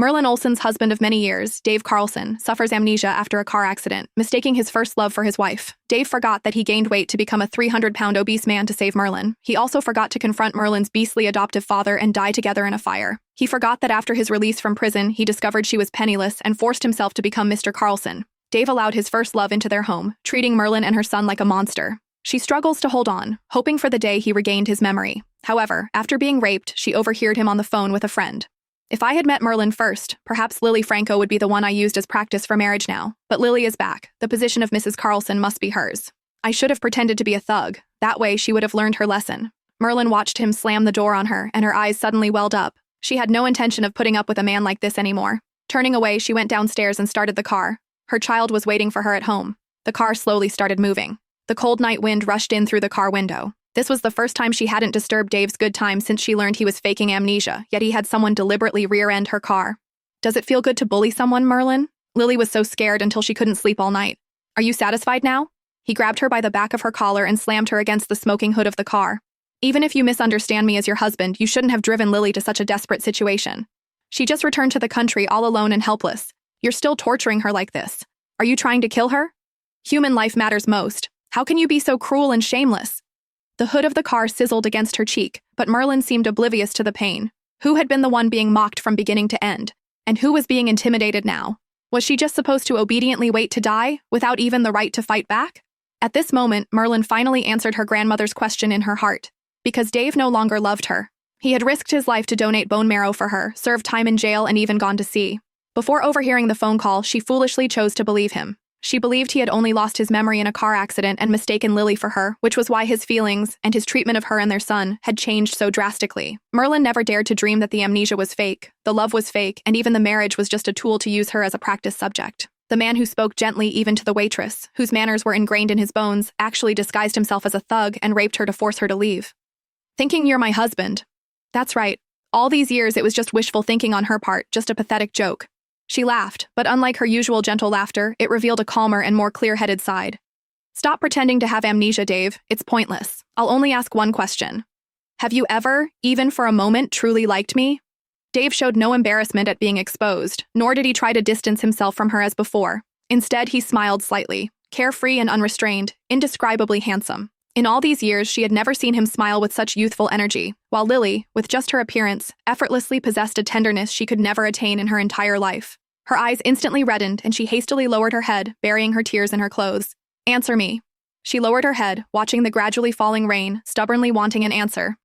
Merlin Olsen's husband of many years, Dave Carlson, suffers amnesia after a car accident, mistaking his first love for his wife. Dave forgot that he gained weight to become a 300-pound obese man to save Merlin. He also forgot to confront Merlin's beastly adoptive father and die together in a fire. He forgot that after his release from prison, he discovered she was penniless and forced himself to become Mr. Carlson. Dave allowed his first love into their home, treating Merlin and her son like a monster. She struggles to hold on, hoping for the day he regained his memory. However, after being raped, she overheard him on the phone with a friend. If I had met Merlin first, perhaps Lily Franco would be the one I used as practice for marriage now. But Lily is back. The position of Mrs. Carlson must be hers. I should have pretended to be a thug. That way she would have learned her lesson. Merlin watched him slam the door on her, and her eyes suddenly welled up. She had no intention of putting up with a man like this anymore. Turning away, she went downstairs and started the car. Her child was waiting for her at home. The car slowly started moving. The cold night wind rushed in through the car window. This was the first time she hadn't disturbed Dave's good time since she learned he was faking amnesia, yet he had someone deliberately rear-end her car. Does it feel good to bully someone, Merlin? Lily was so scared until she couldn't sleep all night. Are you satisfied now? He grabbed her by the back of her collar and slammed her against the smoking hood of the car. Even if you misunderstand me as your husband, you shouldn't have driven Lily to such a desperate situation. She just returned to the country all alone and helpless. You're still torturing her like this. Are you trying to kill her? Human life matters most. How can you be so cruel and shameless? The hood of the car sizzled against her cheek, but Merlin seemed oblivious to the pain. Who had been the one being mocked from beginning to end? And who was being intimidated now? Was she just supposed to obediently wait to die, without even the right to fight back? At this moment, Merlin finally answered her grandmother's question in her heart. Because Dave no longer loved her. He had risked his life to donate bone marrow for her, served time in jail, and even gone to sea. Before overhearing the phone call, she foolishly chose to believe him. She believed he had only lost his memory in a car accident and mistaken Lily for her, which was why his feelings, and his treatment of her and their son, had changed so drastically. Merlin never dared to dream that the amnesia was fake, the love was fake, and even the marriage was just a tool to use her as a practice subject. The man who spoke gently even to the waitress, whose manners were ingrained in his bones, actually disguised himself as a thug and raped her to force her to leave. Thinking you're my husband. That's right. All these years it was just wishful thinking on her part, just a pathetic joke. She laughed, but unlike her usual gentle laughter, it revealed a calmer and more clear-headed side. Stop pretending to have amnesia, Dave. It's pointless. I'll only ask one question. Have you ever, even for a moment, truly liked me? Dave showed no embarrassment at being exposed, nor did he try to distance himself from her as before. Instead, he smiled slightly, carefree and unrestrained, indescribably handsome. In all these years, she had never seen him smile with such youthful energy, while Lily, with just her appearance, effortlessly possessed a tenderness she could never attain in her entire life. Her eyes instantly reddened, and she hastily lowered her head, burying her tears in her clothes. Answer me. She lowered her head, watching the gradually falling rain, stubbornly wanting an answer.